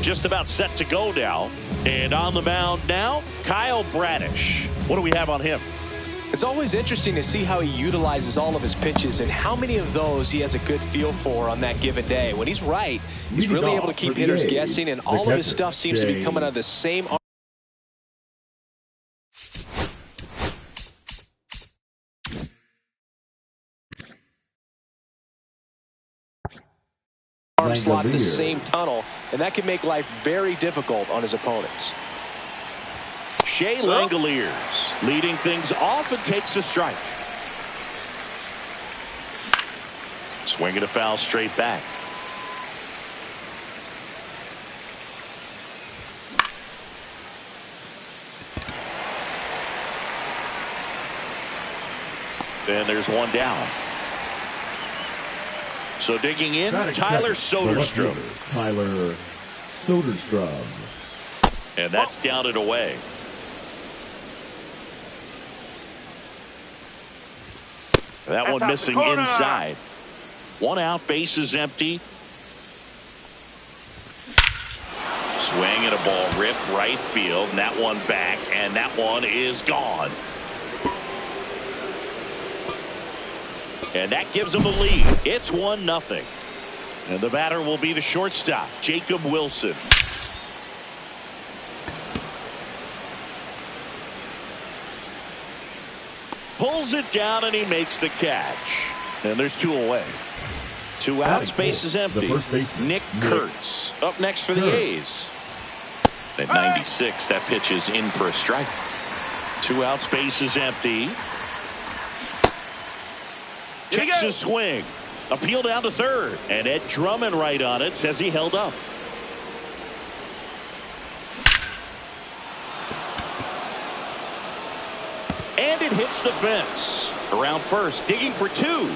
just about set to go now. And on the mound now, Kyle Bradish. What do we have on him? It's always interesting to see how he utilizes all of his pitches and how many of those he has a good feel for on that given day. When he's right, he's really able to keep hitters guessing, and all of his stuff seems to be coming out of the same arm slot, the same tunnel, and that can make life very difficult on his opponents. Shea Langoliers leading things off and takes a strike. Swinging a foul straight back. Then there's one down. So digging in, Tyler Soderstrom. Tyler Soderstrom. And that's down and away. That one missing inside. One out, base is empty. Swing and a ball ripped right field, and that one back, and that one is gone. And that gives them a lead. It's 1-0. And the batter will be the shortstop, Jacob Wilson. Pulls it down and he makes the catch. And there's two away. Two outs, base is empty. Nick Kurtz up next for the A's. At 96, that pitch is in for a strike. Two outs, base is empty. Takes his swing. Appeal down to third. And Ed Drummond right on it, says he held up. And it hits the fence. Around first, digging for two.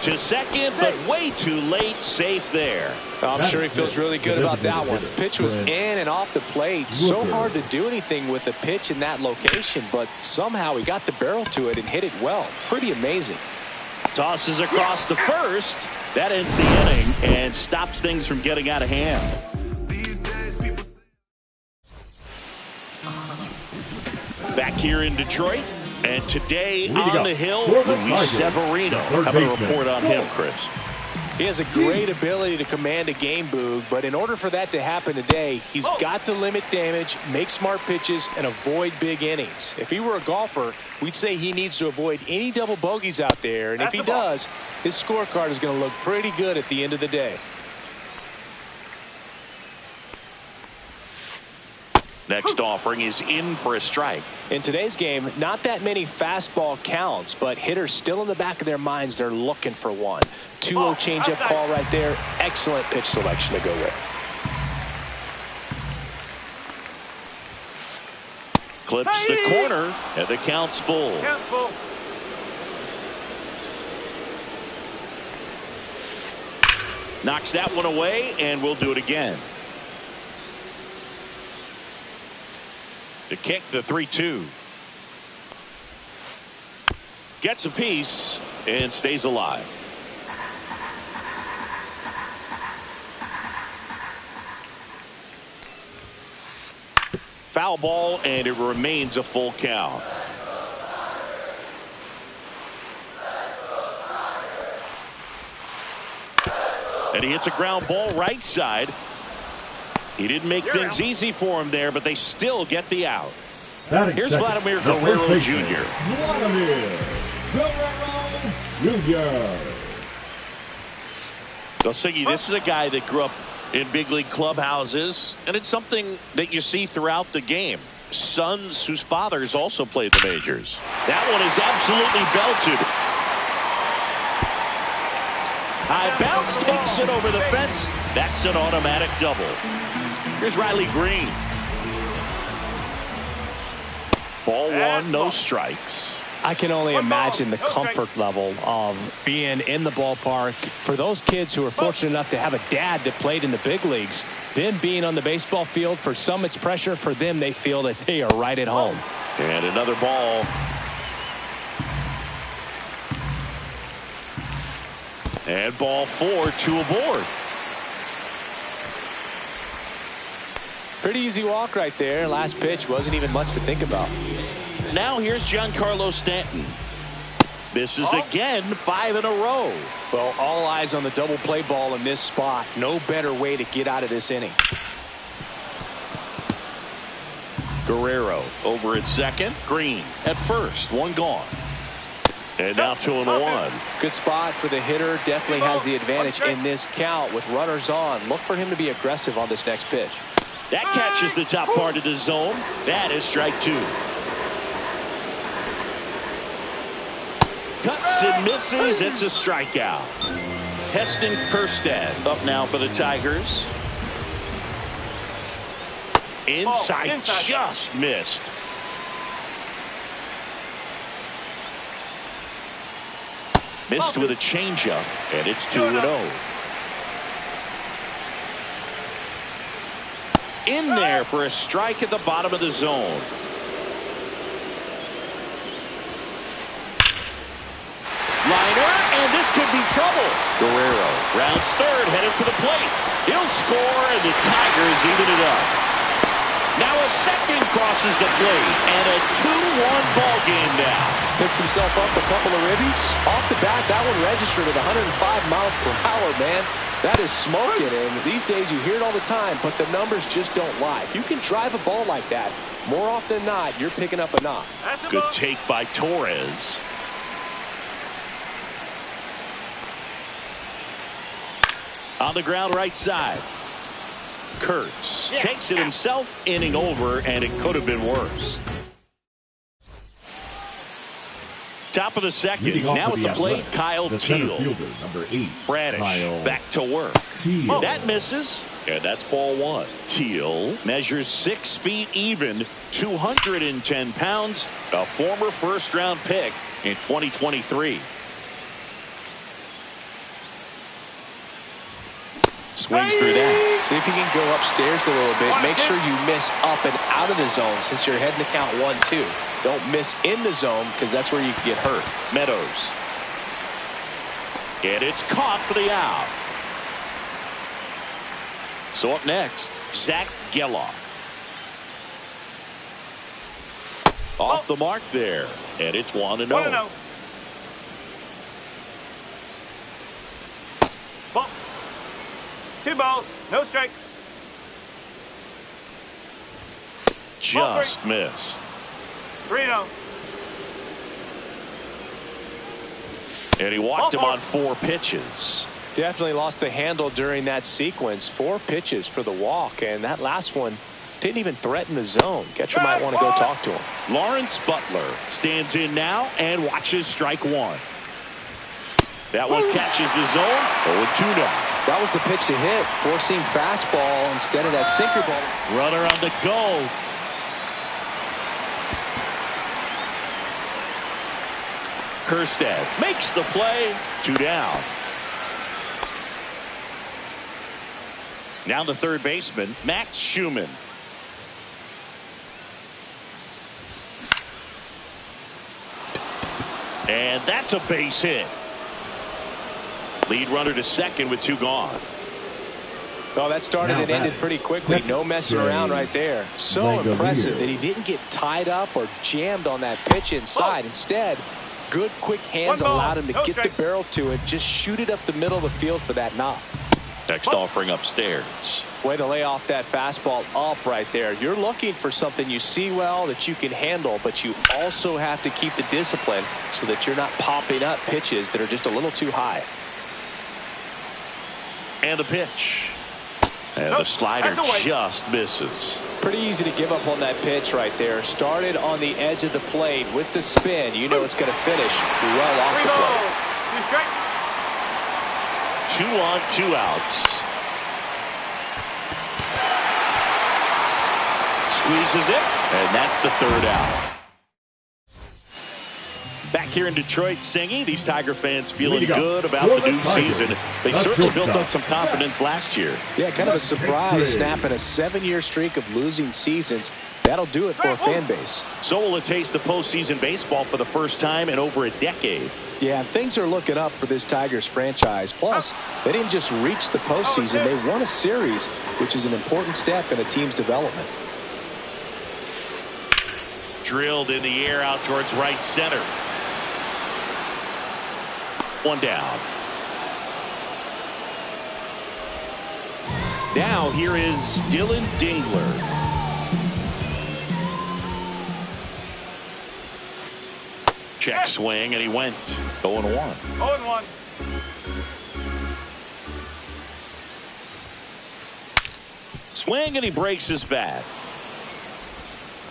To second, but way too late. Safe there. I'm sure he feels really good about that one. The pitch was in and off the plate. So hard to do anything with the pitch in that location, but somehow he got the barrel to it and hit it well. Pretty amazing. Tosses across the first. That ends the inning and stops things from getting out of hand. Back here in Detroit, and today on the hill, Luis Severino. How about a report on him, Chris? He has a great ability to command a game, Boog, but in order for that to happen today, he's got to limit damage, make smart pitches, and avoid big innings. If he were a golfer, we'd say he needs to avoid any double bogeys out there, and if he does, his scorecard is going to look pretty good at the end of the day. Next offering is in for a strike. In today's game, not that many fastball counts, but hitters still in the back of their minds, they're looking for one. 2-0 changeup call right there. Excellent pitch selection to go with. Clips the corner, and the count's full. Knocks that one away, and we'll do it again. To kick the 3-2. Gets a piece and stays alive. Foul ball, and it remains a full count. And he hits a ground ball right side. He didn't make things easy for him there, but they still get the out. Here's Vladimir Guerrero Jr. Vladimir Guerrero Jr. So, Siggy, this is a guy that grew up in big league clubhouses, and it's something that you see throughout the game. Sons whose fathers also played the majors. That one is absolutely belted. High bounce, takes it over the fence. That's an automatic double. Here's Riley Green. Ball one, no strikes. I can only imagine the comfort level of being in the ballpark for those kids who are fortunate enough to have a dad that played in the big leagues. Them being on the baseball field, for some it's pressure. For them, they feel that they are right at home. And another ball. And ball 4, 2 aboard. Pretty easy walk right there. Last pitch wasn't even much to think about. Now here's Giancarlo Stanton. Misses again, 5 in a row. Well, all eyes on the double play ball in this spot. No better way to get out of this inning. Guerrero over at second. Green at first. One gone. And now 2-1. Good spot for the hitter. Definitely has the advantage in this count with runners on. Look for him to be aggressive on this next pitch. That catches the top part of the zone. That is strike 2. Cuts and misses. It's a strikeout. Heston Kjerstad up now for the Tigers. Inside, just missed. Missed with a changeup, and it's 2-0. In there for a strike at the bottom of the zone. Liner, and this could be trouble. Guerrero rounds third, headed for the plate. He'll score, and the Tigers even it up. Now a second crosses the plate, and a 2-1 ball game now. Picks himself up a couple of ribbies. Off the bat, that one registered at 105 miles per hour, man. That is smoking, and these days you hear it all the time, but the numbers just don't lie. If you can drive a ball like that, more often than not, you're picking up a knock. Good take by Torres. On the ground right side. Kurtz takes it himself, inning over, and it could have been worse. Top of the second. Now at the plate, Kyle Teel. Number 8. Bradish back to work. That misses, and that's ball 1. Teel measures 6 feet even, 210 pounds, a former first-round pick in 2023. Swings through that. See if you can go upstairs a little bit. Make sure you miss up and out of the zone since you're heading to count 1-2. Don't miss in the zone because that's where you can get hurt. Meadows. And it's caught for the out. So up next, Zach Gelof. Off the mark there. And it's 1-0. Ball. 2 balls, no strikes. Just missed. 3-0. And he walked him on 4 pitches. Definitely lost the handle during that sequence. 4 pitches for the walk, and that last one didn't even threaten the zone. Catcher might want to go talk to him. Lawrence Butler stands in now and watches strike 1. That one catches the zone. 0-2 now. That was the pitch to hit. Four-seam fastball instead of that sinker ball. Runner on the go. Kjerstad makes the play. 2 down. Now the third baseman, Max Schumann. And that's a base hit. Lead runner to second with 2 gone. Oh, that started and ended pretty quickly. No messing around right there. So impressive that he didn't get tied up or jammed on that pitch inside. Instead, good quick hands allowed him to get the barrel to it. Just shoot it up the middle of the field for that knock. Next offering upstairs. Way to lay off that fastball up right there. You're looking for something you see well that you can handle, but you also have to keep the discipline so that you're not popping up pitches that are just a little too high. And the pitch. And the slider just misses. Pretty easy to give up on that pitch right there. Started on the edge of the plate with the spin. You know it's going to finish well off the plate. 2 on, 2 outs. Squeezes it, and that's the 3rd out. Back here in Detroit singing, these Tiger fans feeling good about the new season. They certainly built up some confidence last year. Yeah, kind of a surprise, snapping a 7-year streak of losing seasons. That'll do it for a fan base. So will it taste the postseason baseball for the first time in over a decade. Yeah, things are looking up for this Tigers franchise. Plus, they didn't just reach the postseason, they won a series, which is an important step in a team's development. Drilled in the air out towards right center. One down. Now here is Dylan Dingler. Check swing, and he went 0-1. 0-1. Swing, and he breaks his bat.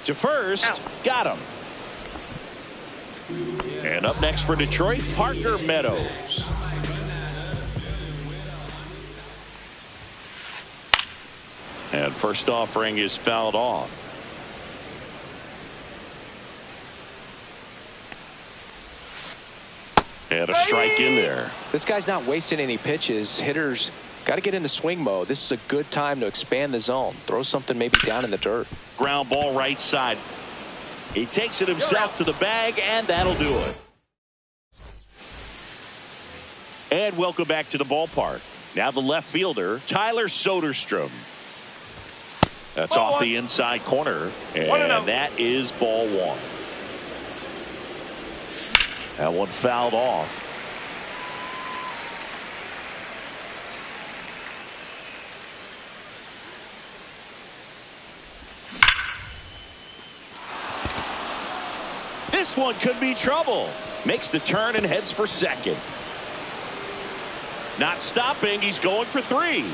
To first, got him. And up next for Detroit, Parker Meadows. And first offering is fouled off. And a strike in there. This guy's not wasting any pitches. Hitters got to get into swing mode. This is a good time to expand the zone. Throw something maybe down in the dirt. Ground ball right side. He takes it himself to the bag, and that'll do it. And welcome back to the ballpark. Now the left fielder, Tyler Soderstrom. That's off the inside corner, and that is ball one. That one fouled off. This one could be trouble. Makes the turn and heads for second. Not stopping. He's going for three.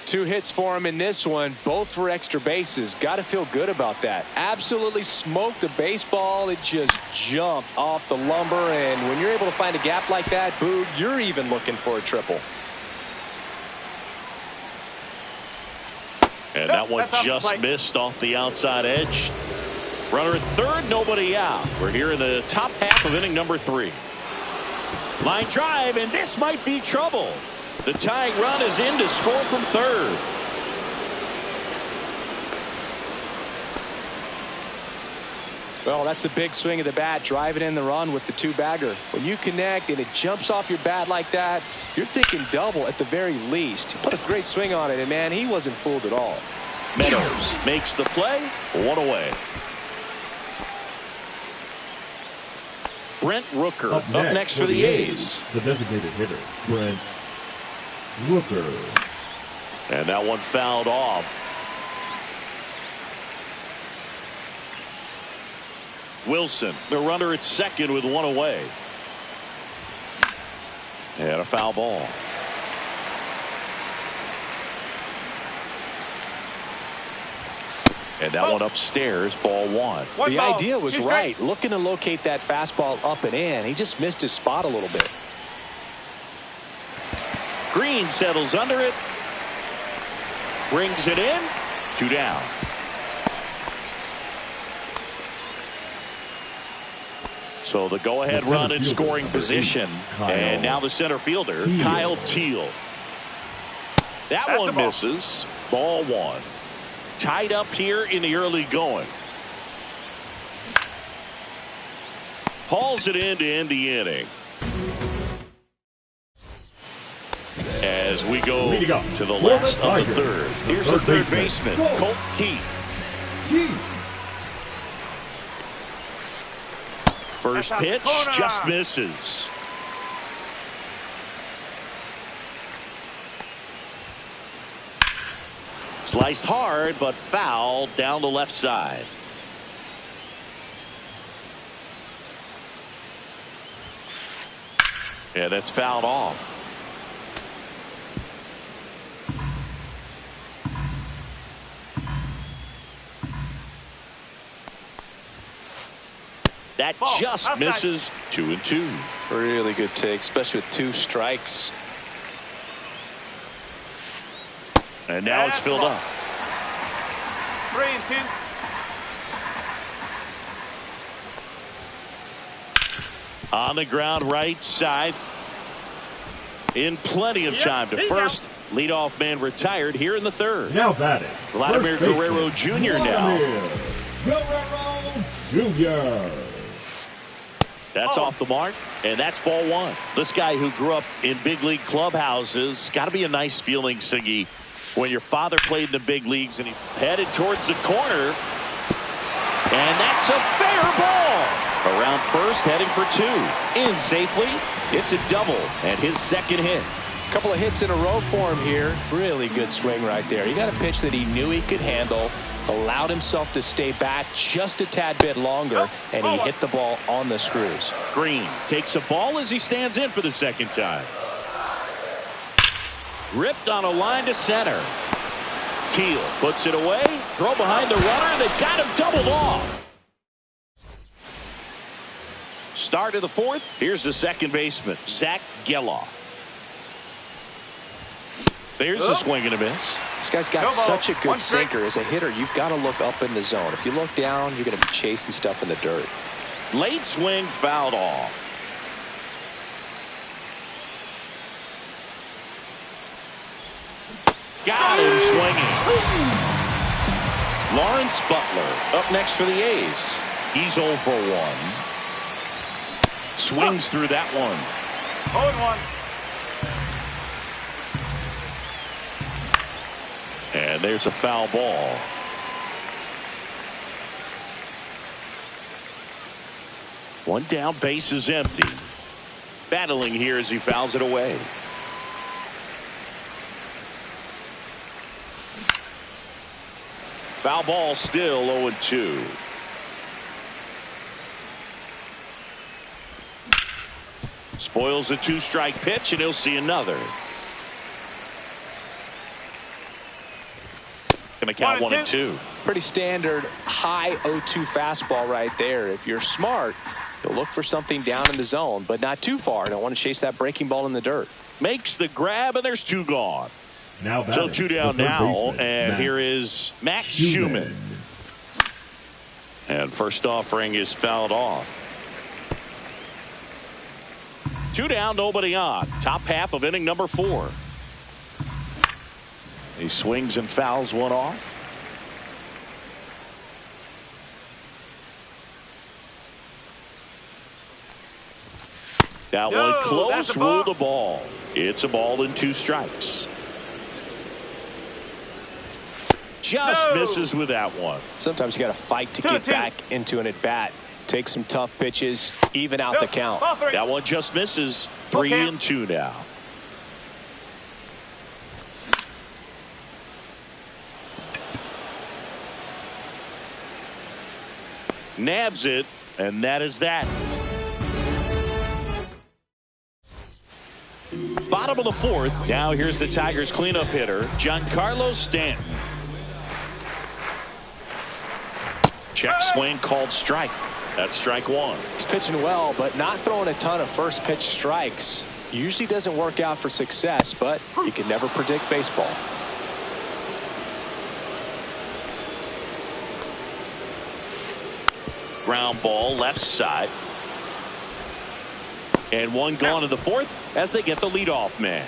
Two hits for him in this one, both for extra bases. Got to feel good about that. Absolutely smoked the baseball. It just jumped off the lumber, and when you're able to find a gap like that, Boog, you're even looking for a triple. And that one just missed off the outside edge. Runner at third, nobody out. We're here in the top half of inning number 3. Line drive, and this might be trouble. The tying run is in to score from third. Well, that's a big swing of the bat, driving in the run with the two-bagger. When you connect and it jumps off your bat like that, you're thinking double at the very least. He put a great swing on it, and man, he wasn't fooled at all. Meadows makes the play, one away. Brent Rooker up next for the A's. The designated hitter, Brent Rooker. And that one fouled off. Wilson, the runner at second with one away. And a foul ball. And that one upstairs, ball one. The idea was right. Looking to locate that fastball up and in. He just missed his spot a little bit. Green settles under it. Brings it in. 2 down. So the go-ahead run in scoring position. And now the center fielder, Kyle Teel. That one misses. Ball one. Tied up here in the early going. Hauls it in to end the inning. As we go to the last of the third. Here's the third baseman, Colt Keith. First pitch just misses. Sliced hard, but foul down the left side. Yeah, that's fouled off. That just misses. 2-2. Really good take, especially with 2 strikes. And now it's filled up. 3-2. On the ground right side. In plenty of time to first. Leadoff man retired here in the third. Now batting, Vladimir Guerrero Jr. now. Guerrero Jr. That's off the mark, and that's ball one. This guy who grew up in big league clubhouses, got to be a nice feeling, Siggy, when your father played in the big leagues and he headed towards the corner. And that's a fair ball. Around first, heading for two. In safely. It's a double and his second hit. A couple of hits in a row for him here. Really good swing right there. He got a pitch that he knew he could handle, allowed himself to stay back just a tad bit longer, and he hit the ball on the screws. Green takes a ball as he stands in for the second time. Ripped on a line to center. Teal puts it away. Throw behind the runner. They've got him doubled off. Start of the fourth. Here's the second baseman, Zach Geloff. There's the swing and a miss. This guy's got such a good sinker. As a hitter, you've got to look up in the zone. If you look down, you're going to be chasing stuff in the dirt. Late swing fouled off. Got him swinging. Lawrence Butler up next for the A's. He's 0 for 1. Swings through that one. 0-1. And there's a foul ball. One down, base is empty. Battling here as he fouls it away. Foul ball, still 0-2. Spoils a two-strike pitch, and he'll see another. Going to count 1 and 2. Pretty standard high 0-2 fastball right there. If you're smart, you'll look for something down in the zone, but not too far. Don't want to chase that breaking ball in the dirt. Makes the grab, and there's 2 gone. Now so 2 down now, and here is Max Schumann. And first offering is fouled off. 2 down, nobody on. Top half of inning number 4. He swings and fouls one off. That one close, ruled a ball. It's a ball and 2 strikes. Just misses with that one. Sometimes you got to fight to get back into an at-bat. Take some tough pitches, even out the count. That one just misses. 3 and 2 now. Nabs it, and that is that. Bottom of the 4th. Now here's the Tigers cleanup hitter, Giancarlo Stanton. Check swing called strike. That's strike 1. He's pitching well, but not throwing a ton of first pitch strikes. Usually doesn't work out for success, but you can never predict baseball. Ground ball left side. And 1 gone to the 4th as they get the leadoff man.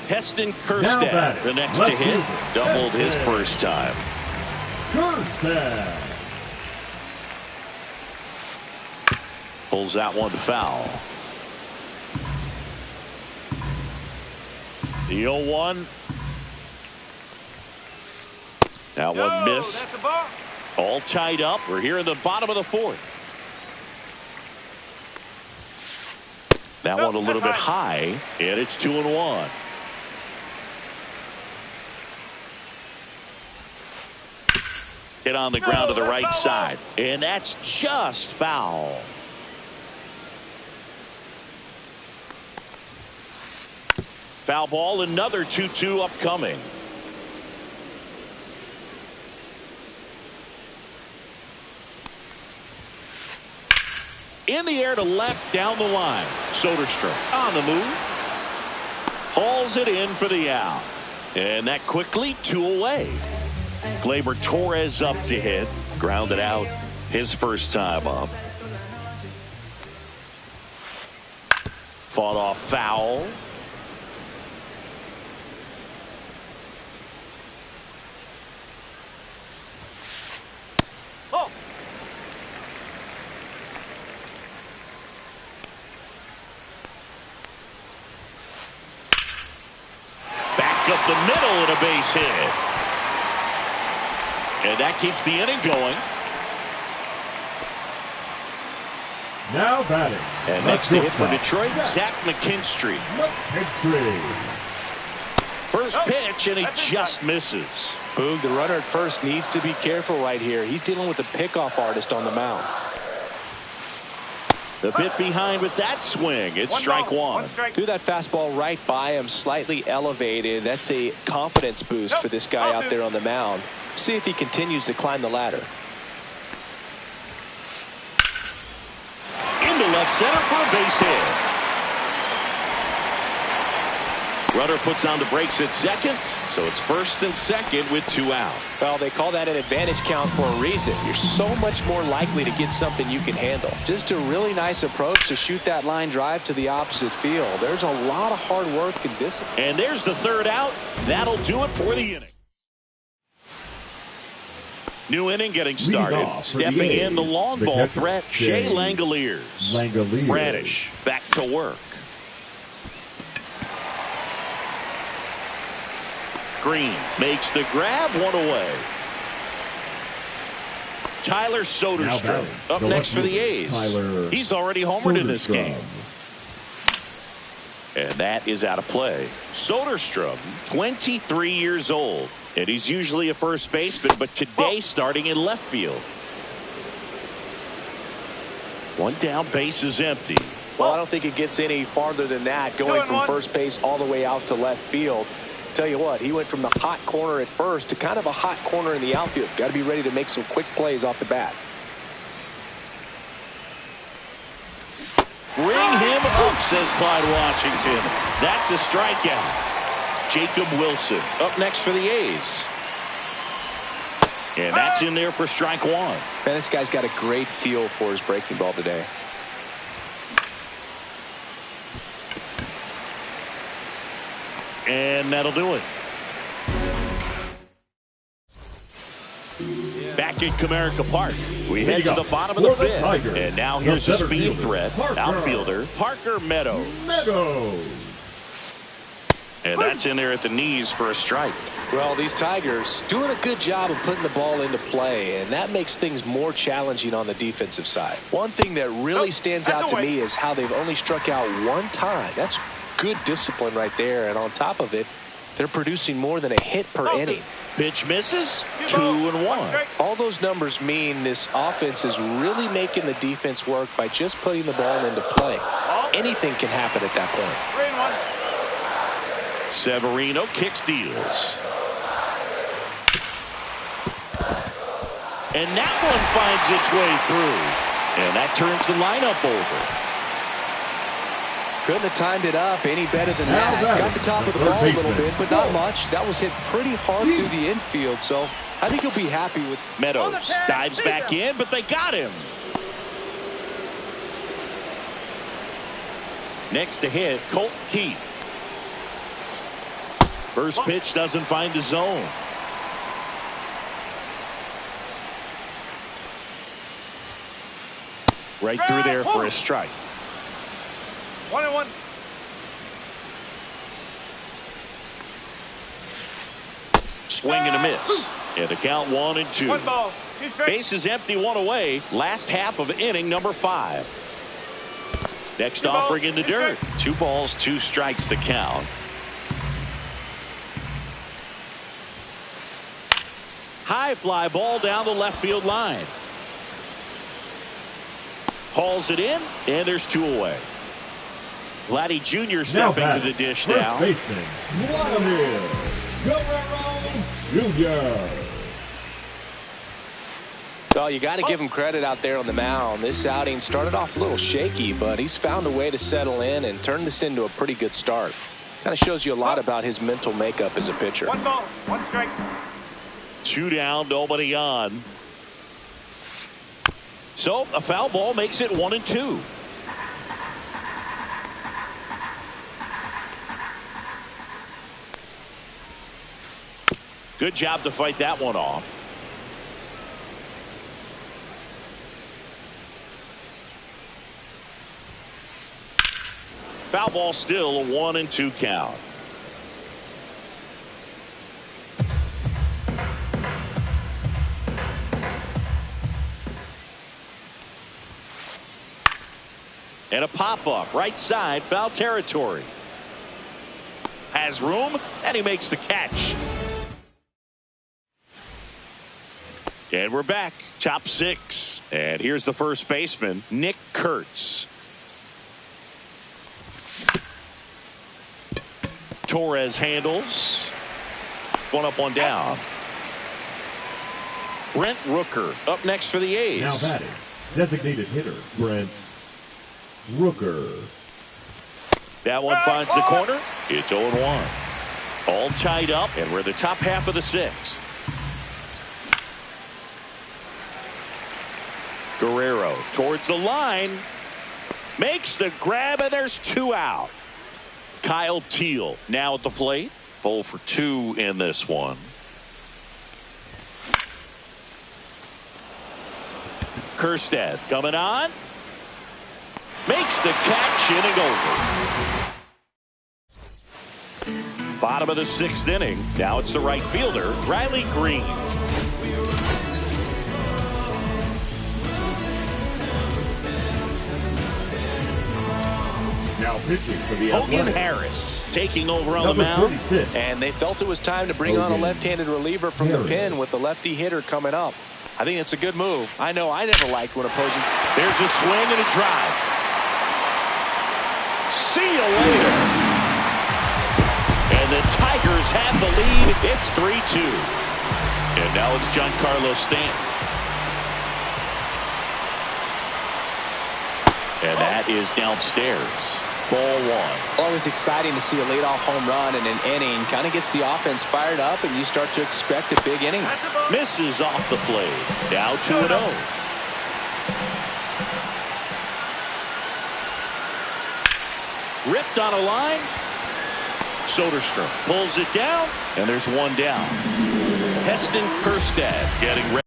Heston Kjerstad, the next to hit, doubled his first time. Kjerstad pulls that one foul. The 0-1. That one missed. All tied up. We're here in the bottom of the 4th. That one a little bit high, and it's 2-1. Hit on the ground to the right side, and that's just foul. Foul ball, another 2-2 upcoming. In the air to left, down the line. Soderstrom on the move. Hauls it in for the out. And that quickly 2 away. Gleyber Torres up to hit. Grounded out his first time up. Fought off foul. up the middle and a base hit. And that keeps the inning going. Now batting. And next to hit for Detroit, Zach McKinstry. First pitch, and he just misses. Boog, the runner at first needs to be careful right here. He's dealing with a pickoff artist on the mound. The bit behind with that swing. It's strike one. Threw that fastball right by him, slightly elevated. That's a confidence boost for this guy out there on the mound. See if he continues to climb the ladder. Into left center for a base hit. Runner puts on the brakes at second, so it's first and second with 2 out. Well, they call that an advantage count for a reason. You're so much more likely to get something you can handle. Just a really nice approach to shoot that line drive to the opposite field. There's a lot of hard work and discipline. And there's the third out. That'll do it for the inning. New inning getting started. Stepping in the long ball threat, Shea Langoliers. Bradish back to work. Green makes the grab, 1 away. Tyler Soderstrom up next for the A's. He's already homered in this game. And that is out of play. Soderstrom, 23 years old. And he's usually a first baseman, but today starting in left field. One down, base is empty. Well, I don't think it gets any farther than that, going from first base all the way out to left field. Tell you what, he went from the hot corner at first to kind of a hot corner in the outfield. Got to be ready to make some quick plays off the bat. Ring him up, says Clyde Washington. That's a strikeout. Jacob Wilson up next for the A's. And that's in there for strike one. Man, this guy's got a great feel for his breaking ball today. And that'll do it. Back at Comerica Park, we head to the bottom of the fifth. And now here's the speed threat, outfielder Parker Meadows. And that's in there at the knees for a strike. Well, these Tigers doing a good job of putting the ball into play, and that makes things more challenging on the defensive side. One thing that really stands out to me is how they've only struck out 1 time. That's good discipline right there, and on top of it, they're producing more than a hit per inning. Pitch misses, 2-1. All those numbers mean this offense is really making the defense work by just putting the ball into play. Anything can happen at that point. 3-1. Severino kick steals. And that one finds its way through. And that turns the lineup over. Couldn't have timed it up any better than that. Got the top of the ball a little bit, but not much. That was hit pretty hard through the infield, so I think he'll be happy with. Meadows dives back in, but they got him. Next to hit, Colt Keith. First pitch doesn't find the zone. Right through there for a strike. 1-1. Swing and a miss. And the count 1-2. 1 ball, 2 strikes. Base is empty, 1 away. Last half of inning number 5. Next offering in the dirt. 2 balls, 2 strikes to count. High fly ball down the left field line. Hauls it in, and there's 2 away. Vladdy Jr. stepping to the dish now. First baseman, Vladimir Guerrero Jr. Well, you got to give him credit out there on the mound. This outing started off a little shaky, but he's found a way to settle in and turn this into a pretty good start. Kind of shows you a lot about his mental makeup as a pitcher. 1 ball, 1 strike. 2 down, nobody on. So a foul ball makes it 1-2. Good job to fight that one off. Foul ball still a 1-2 count. And a pop-up right side, foul territory. Has room, and he makes the catch. And we're back, top six. And here's the first baseman, Nick Kurtz. Torres handles. One up, one down. Brent Rooker up next for the A's. Now batting, designated hitter, Brent Rooker. That one finds the corner. It's 0-1. All tied up, and we're the top half of the sixth. Guerrero towards the line. Makes the grab, and there's two out. Kyle Teel now at the plate. 0 for 2 in this one. Kjerstad coming on. Makes the catch, inning over. Bottom of the sixth inning. Now it's the right fielder, Riley Green. Now pitching for the Hogan Athletics, Harris taking over on number the mound. 36. And they felt it was time to bring on a left-handed reliever from the pen with the lefty hitter coming up. I think it's a good move. I know I never liked when opposing. There's a swing and a drive. See you later. And the Tigers have the lead. It's 3-2. And now it's Giancarlo Stanton. And that is downstairs. Ball one. Always exciting to see a leadoff home run in an inning. Kind of gets the offense fired up, and you start to expect a big inning. Misses off the plate. Now 2-0. Ripped on a line. Soderstrom pulls it down, and there's one down. Heston Kjerstad getting ready.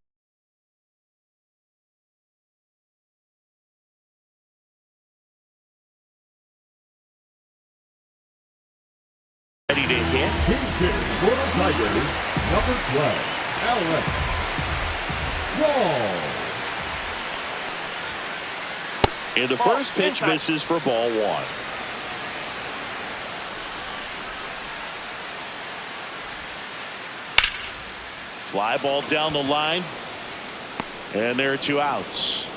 Ready to hit. Pinch hitter for the Tigers, number 12, Alex Wall. And the first pitch misses for ball one. Fly ball down the line. And there are two outs.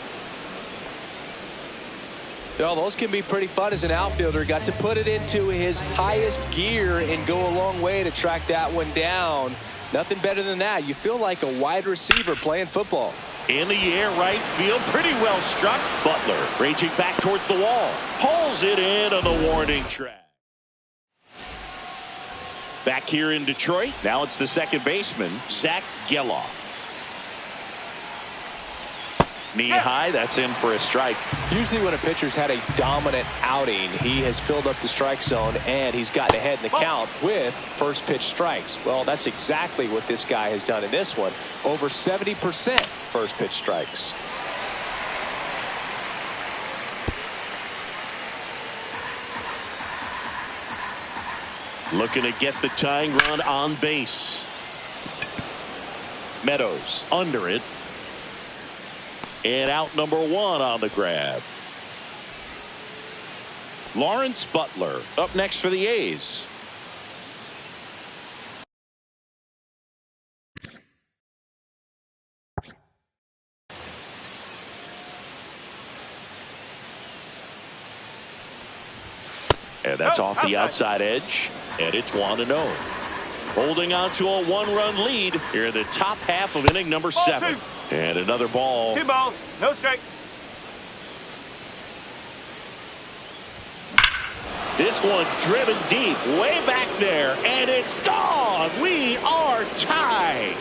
Well, those can be pretty fun as an outfielder. Got to put it into his highest gear and go a long way to track that one down. Nothing better than that. You feel like a wide receiver playing football. In the air, right field, pretty well struck. Butler raging back towards the wall. Pulls it in on the warning track. Back here in Detroit, now it's the second baseman, Zach Geloff. Knee high, that's in for a strike. Usually when a pitcher's had a dominant outing, he has filled up the strike zone and he's gotten ahead in the count with first pitch strikes. Well, that's exactly what this guy has done in this one. Over 70% first pitch strikes. Looking to get the tying run on base. Meadows under it. And out number one on the grab. Lawrence Butler up next for the A's. And that's off the outside edge. And it's 1-0. Holding on to a one-run lead here in the top half of inning number 7. And another ball. 2 balls, no strike. This one driven deep, way back there, and it's gone. We are tied.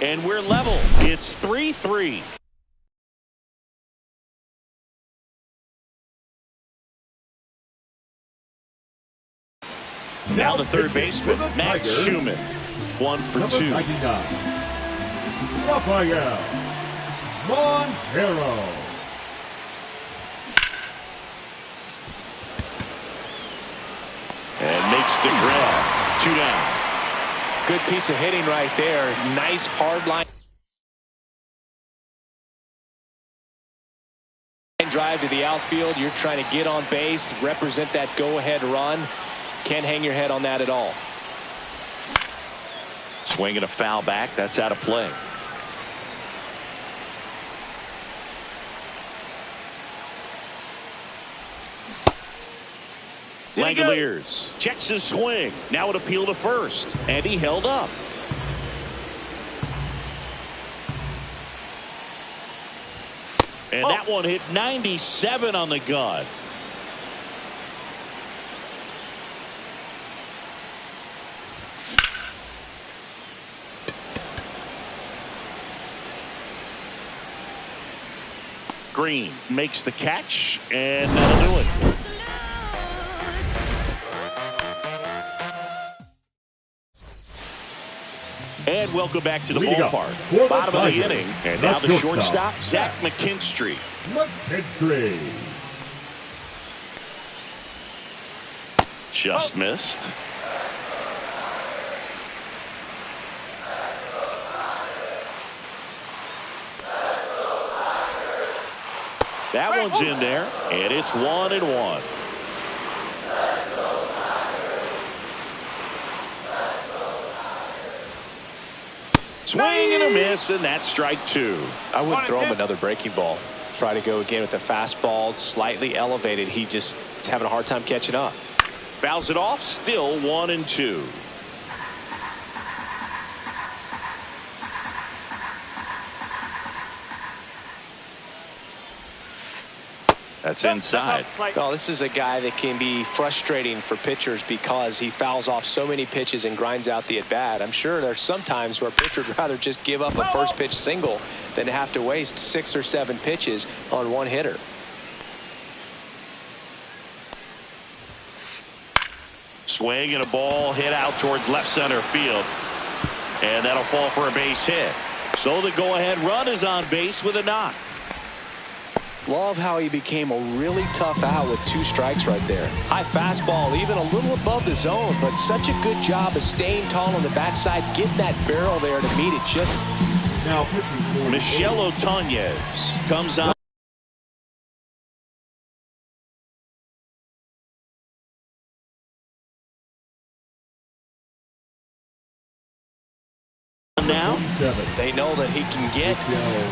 And we're level. It's 3-3. Now the third baseman, Max Schumann. 1 for 2. 99, Rafael Montero. And makes the grab. 2 down. Good piece of hitting right there. Nice hard line. Drive to the outfield. You're trying to get on base, represent that go-ahead run. Can't hang your head on that at all. Swinging a foul back. That's out of play. Langoliers checks his swing. Now an appeal to first. And he held up. And that one hit 97 on the gun. Green makes the catch, and that'll do it. And welcome back to the ballpark. Bottom of the inning. And now the shortstop, Zach McKinstry. Just missed. That one's in there, and it's 1-1. Swing and a miss, and that's strike 2. I wouldn't throw him another breaking ball. Try to go again with the fastball, slightly elevated. He just is having a hard time catching up. Fouls it off, still 1-2. That's inside. Well, this is a guy that can be frustrating for pitchers because he fouls off so many pitches and grinds out the at-bat. I'm sure there's some times where a pitcher would rather just give up a first pitch single than have to waste 6 or 7 pitches on one hitter. Swing and a ball hit out towards left center field. And that'll fall for a base hit. So the go-ahead run is on base with a knock. Love how he became a really tough out with 2 strikes right there. High fastball, even a little above the zone, but such a good job of staying tall on the backside, getting that barrel there to meet it. Just now, Michel Otañez comes on. Now they know that he can get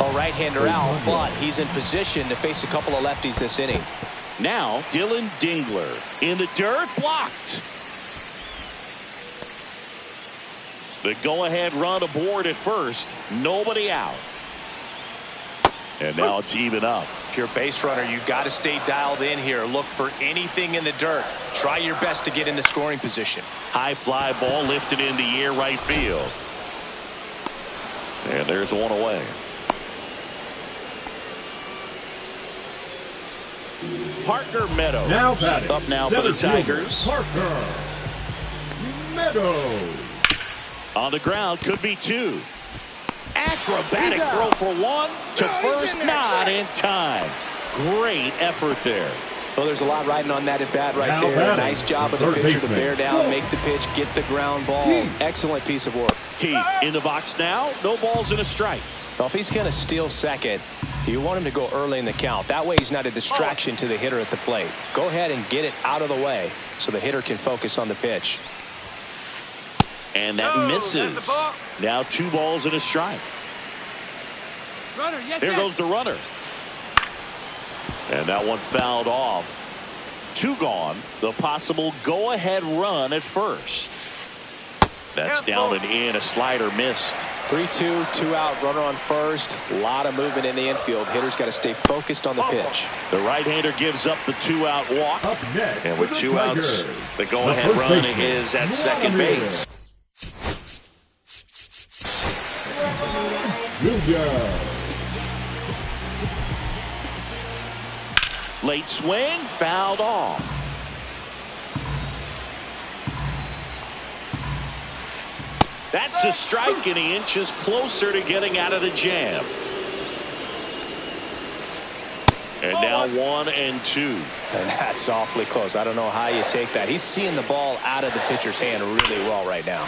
a right-hander out, but he's in position to face a couple of lefties this inning. Now Dylan Dingler in the dirt, blocked. The go-ahead run aboard at first, nobody out. And now it's even up. If you're a base runner, you got to stay dialed in here. Look for anything in the dirt. Try your best to get into scoring position. High fly ball lifted in the air right field. And there's one away. Parker Meadows now batting, up now for the Tigers. Parker Meadows. On the ground, could be 2. Acrobatic throw for 1 to first, not in time. Great effort there. Well, there's a lot riding on that at bat right now there. batting, Nice job of the pitcher to bear down, make the pitch, get the ground ball. Excellent piece of work. Keith in the box now. No balls and a strike. Well, if he's going to steal second, you want him to go early in the count. That way he's not a distraction to the hitter at the plate. Go ahead and get it out of the way so the hitter can focus on the pitch. And that misses. Now 2 balls and a strike. Runner, yes, There goes the runner. And that one fouled off. 2 gone. The possible go-ahead run at first. That's down and in. A slider missed. 3-2, 2 out, runner on first. A lot of movement in the infield. Hitter's got to stay focused on the pitch. The right-hander gives up the 2-out walk. Up next, And with 2 outs, the go-ahead run is at second base. Late swing, fouled off. That's a strike, and he inches closer to getting out of the jam. And now 1 and 2. And that's awfully close. I don't know how you take that. He's seeing the ball out of the pitcher's hand really well right now.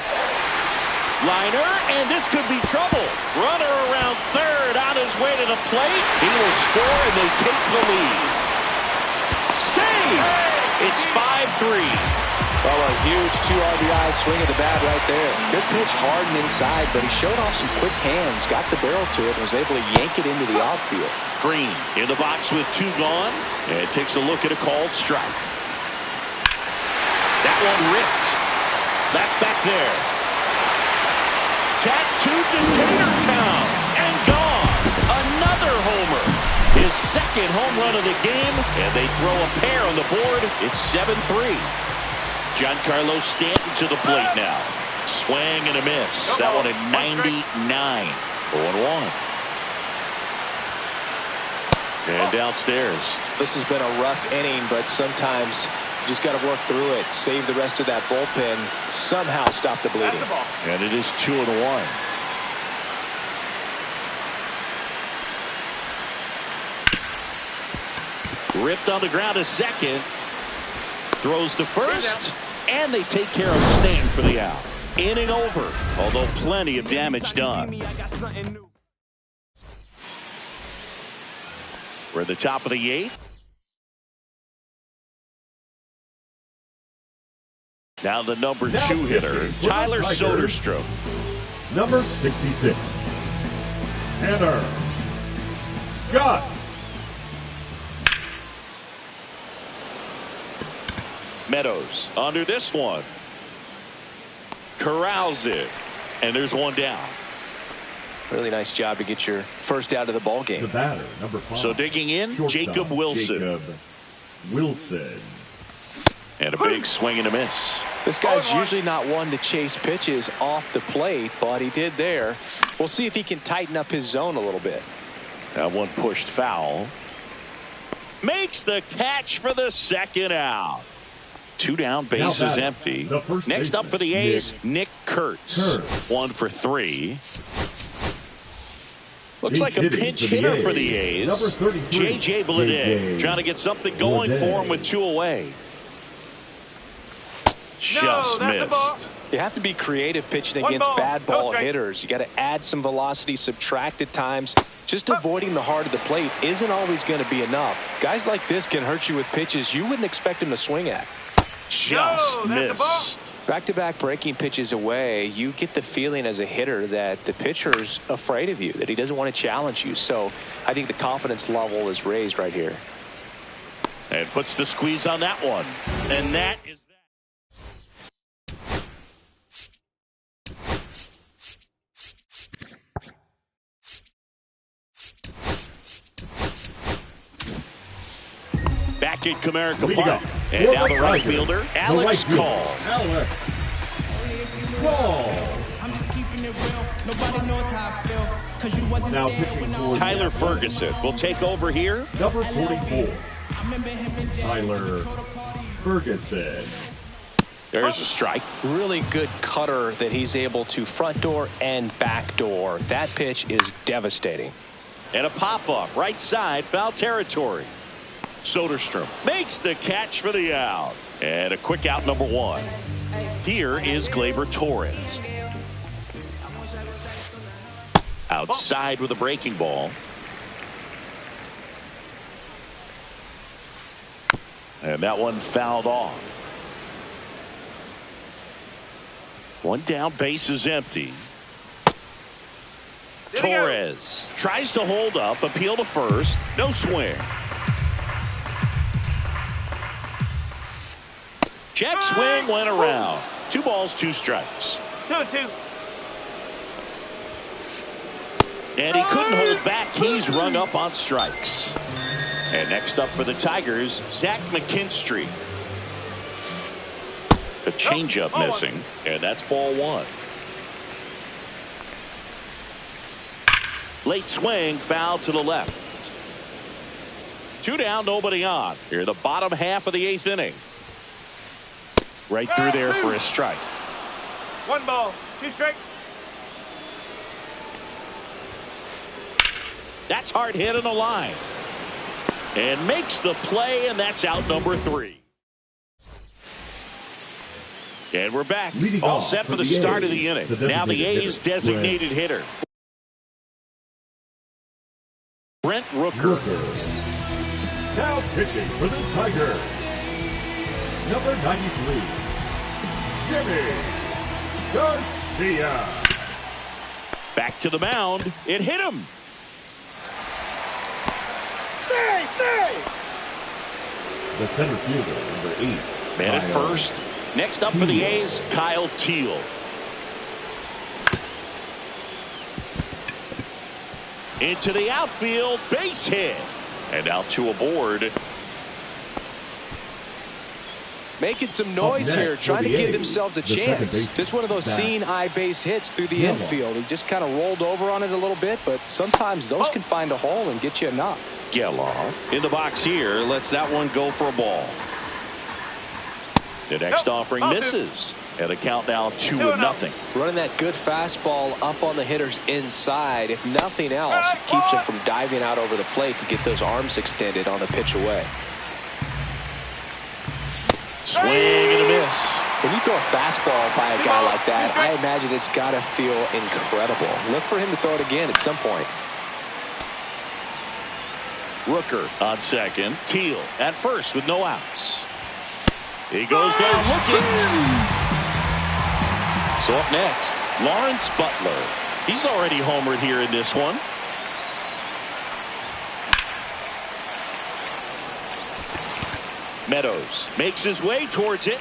Liner, and this could be trouble. Runner around third on his way to the plate. He will score, and they take the lead. Save! It's 5-3. Well, a huge 2 RBI swing of the bat right there. Good pitch, hard and inside, but he showed off some quick hands, got the barrel to it, and was able to yank it into the outfield. Green in the box with 2 gone, and takes a look at a called strike. That one ripped. That's back there. Tattooed to Tatertown and gone. Another homer. His second home run of the game, and they throw a pair on the board. It's 7-3. Giancarlo Stanton to the plate now. Swing and a miss. That one at 99. 0-1. And downstairs. This has been a rough inning, but sometimes you just got to work through it. Save the rest of that bullpen. Somehow stop the bleeding. And it is 2-1. Ripped on the ground to second. Throws to first. And they take care of Stanton for the out. Inning over, although plenty of damage done. We're at the top of the 8th. Now the number 2 hitter, Tyler Soderstrom. Number 66, Tanner Scott. Meadows under this one. Corrals it. And there's one down. Really nice job to get your first out of the ball game. The batter, number 5. So digging in, Shortstop, Jacob Wilson. Jacob Wilson. And a big swing and a miss. This guy's usually not one to chase pitches off the plate, but he did there. We'll see if he can tighten up his zone a little bit. That one pushed foul. Makes the catch for the second out. 2 down, base is empty. Next up for the A's, Nick Kurtz. 1 for 3. Looks like a pinch hitter for the A's. J.J. Bleday trying to get something going for him with 2 away. Just missed. You have to be creative pitching against bad ball hitters. You got to add some velocity, subtract at times. Just avoiding the heart of the plate isn't always going to be enough. Guys like this can hurt you with pitches you wouldn't expect him to swing at. Just missed. Back-to-back breaking pitches away, you get the feeling as a hitter that the pitcher's afraid of you, that he doesn't want to challenge you. So I think the confidence level is raised right here. And puts the squeeze on that one. And that is that. Back in Comerica Park. And now the right fielder, Alex Call. Alex Call. Now pitching for Tyler Ferguson will take over here. Number 44, Tyler Ferguson. There's a strike. Really good cutter that he's able to front door and back door. That pitch is devastating. And a pop-up right side, foul territory. Soderstrom makes the catch for the out. And a quick out, number 1. Here is Gleyber Torres. Outside with a breaking ball. And that one fouled off. 1 down, base is empty. Torres tries to hold up, appeal to first. No swing. Check swing went around. 2 balls, 2 strikes. 2-2. And he couldn't hold back. He's rung up on strikes. And next up for the Tigers, Zach McKinstry. A changeup missing, and that's ball 1. Late swing, foul to the left. 2 down, nobody on. Here, the bottom half of the 8th inning. Right through there for a strike. 1 ball, 2 strikes. That's hard hit in the line. And makes the play, and that's out number 3. And we're back. Leading All off set for for the the start of A's, the inning. the Now the designated A's hitter, designated hitter. Brent Rooker. Now pitching for the Tigers, number 93, Jimmy Garcia. Back to the mound. It hit him. The center fielder, number 8. Man at first. Next up for the A's, Kyle Teel. Into the outfield, base hit. And out to aboard. Making some noise here, trying to give themselves a chance. Just one of those seeing eye base hits through the infield. He just kind of rolled over on it a little bit, but sometimes those can find a hole and get you a knock. Geloff in the box here, lets that one go for a ball. The next offering misses. And the count now 2-0. Running that good fastball up on the hitter's inside. If nothing else, it keeps him from diving out over the plate to get those arms extended on the pitch away. Swing and a miss. When you throw a fastball by a guy like that, I imagine it's got to feel incredible. Look for him to throw it again at some point. Rooker on second. Teel at first with no outs. He goes down looking. So up next, Lawrence Butler. He's already homered here in this one. Meadows makes his way towards it.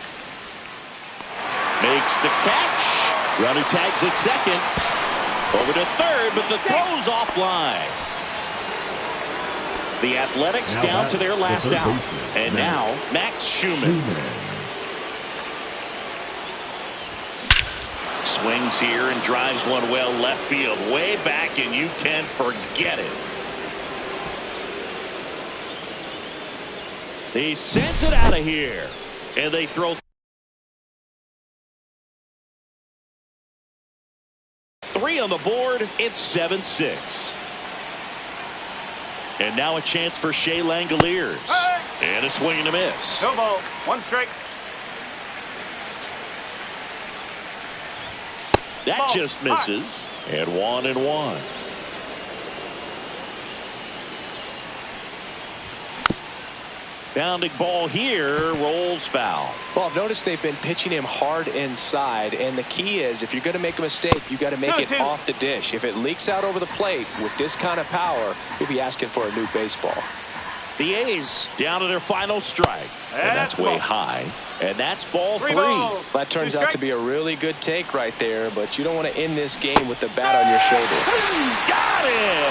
Makes the catch. Runner tags at second. Over to third, but the throw's offline. The Athletics down to their last out. And now, Max Schumann. Swings here and drives one well left field. Way back, and you can forget it. He sends it out of here. And they throw 3 on the board. It's 7-6. And now a chance for Shea Langoliers. And a swing and a miss. No ball. 1 strike. That just misses. And 1-1. Bounding ball here, rolls foul. Well, I've noticed they've been pitching him hard inside, and the key is if you're going to make a mistake, you got to make it off the dish. If it leaks out over the plate with this kind of power, you'll be asking for a new baseball. The A's down to their final strike, and that's way high, and that's ball 3. That turns out to be a really good take right there, but you don't want to end this game with the bat on your shoulder. Got him!